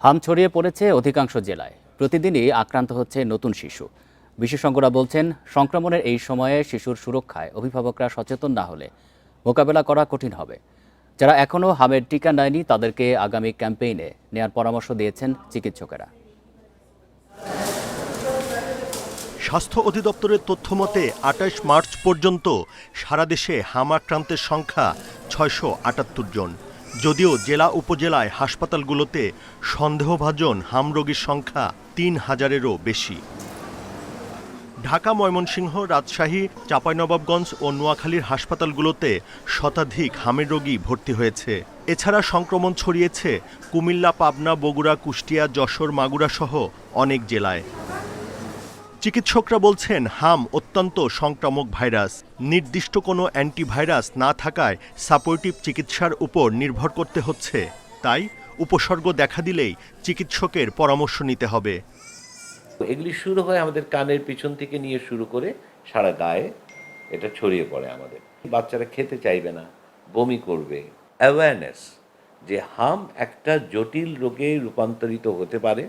হাম ছড়িয়ে পড়েছে অধিকাংশ জেলায়। প্রতিদিনই আক্রান্ত হচ্ছে নতুন শিশু। বিশেষজ্ঞরা বলছেন, সংক্রমণের এই সময়ে শিশুর সুরক্ষায় অভিভাবকরা সচেতন না হলে মোকাবেলা করা কঠিন হবে। যারা এখনও হামের টিকা নেয়নি তাদেরকে আগামী ক্যাম্পেইনে নেয়ার পরামর্শ দিয়েছেন চিকিৎসকেরা। স্বাস্থ্য অধিদপ্তরের তথ্যমতে ২৮ মার্চ পর্যন্ত সারা দেশে হাম আক্রান্তের সংখ্যা ৬৭৮ জন। যদিও জেলা উপজেলায় হাসপাতালগুলোতে সন্দেহভাজন হাম রোগীর সংখ্যা ৩,০০০-এরও বেশি। ঢাকা, ময়মনসিংহ, রাজশাহী, চাঁপাইনবাবগঞ্জ ও নোয়াখালীর হাসপাতালগুলোতে শতাধিক হামের রোগী ভর্তি হয়েছে। এছাড়া সংক্রমণ ছড়িয়েছে কুমিল্লা, পাবনা, বগুড়া, কুষ্টিয়া, যশোর, মাগুরা সহ অনেক জেলায়। চিকিৎসকরা বলছেন, হাম অত্যন্ত সংক্রামক ভাইরাস। নির্দিষ্ট কোনো অ্যান্টিভাইরাস না থাকায় সাপোর্টিভ চিকিৎসার উপর নির্ভর করতে হচ্ছে। তাই উপসর্গ দেখা দিলেই চিকিৎসকের পরামর্শ নিতে হবে। এগুলি শুরু হয় আমাদের কানের পিছন থেকে নিয়ে শুরু করে সারা গায়ে এটা ছড়িয়ে পড়ে। আমাদের বাচ্চারা খেতে চাইবে না, বমি করবে। অ্যাওয়ারনেস যে হাম একটা জটিল রোগে রূপান্তরিত হতে পারে,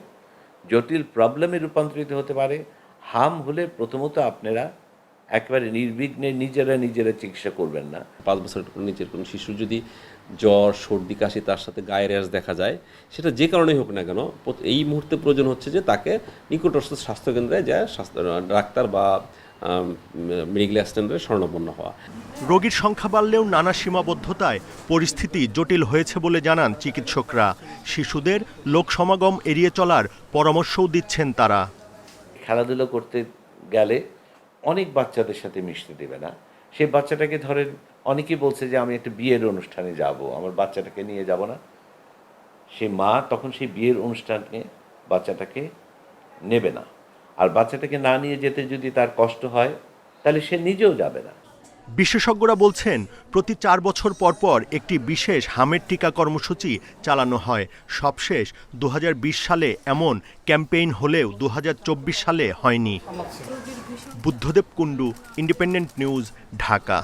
জটিল প্রবলেমে রূপান্তরিত হতে পারে। হাম হলে প্রথমত আপনারা একেবারে নির্বিঘ্নে নিজেরা চিকিৎসা করবেন না। 5 বছরের নিচের কোনো শিশুর যদি জ্বর, সর্দি, কাশি, তার সাথে গায়ের র্যাশ দেখা যায়, সেটা যে কারণেই হোক না কেন, এই মুহূর্তে প্রয়োজন হচ্ছে যে তাকে নিকটস্থ স্বাস্থ্যকেন্দ্রে যায় ডাক্তার বা মেডিকেল অ্যাসিস্ট্যান্টের শরণাপন্ন হওয়া। রোগীর সংখ্যা বাড়লেও নানা সীমাবদ্ধতায় পরিস্থিতি জটিল হয়েছে বলে জানান চিকিৎসকরা। শিশুদের লোক সমাগম এড়িয়ে চলার পরামর্শও দিচ্ছেন তারা। খেলাধুলো করতে গেলে অনেক বাচ্চাদের সাথে মিশতে দেবে না। সেই বাচ্চাটাকে ধরেন, অনেকেই বলছে যে আমি একটা বিয়ের অনুষ্ঠানে যাব, আমার বাচ্চাটাকে নিয়ে যাব না। সে মা তখন সেই বিয়ের অনুষ্ঠানে বাচ্চাটাকে নেবে না। আর বাচ্চাটাকে না নিয়ে যেতে যদি তার কষ্ট হয়, তাহলে সে নিজেও যাবে না। বিশেষজ্ঞরা বলছেন, প্রতি 4 বছর পর পর একটি বিশেষ হামের টিকা কর্মসূচি চালানো হয়। সবশেষ 2020 সালে এমন ক্যাম্পেইন হলেও 2024 সালে হয়নি। Buddhadeb Kundu, independent news, Dhaka.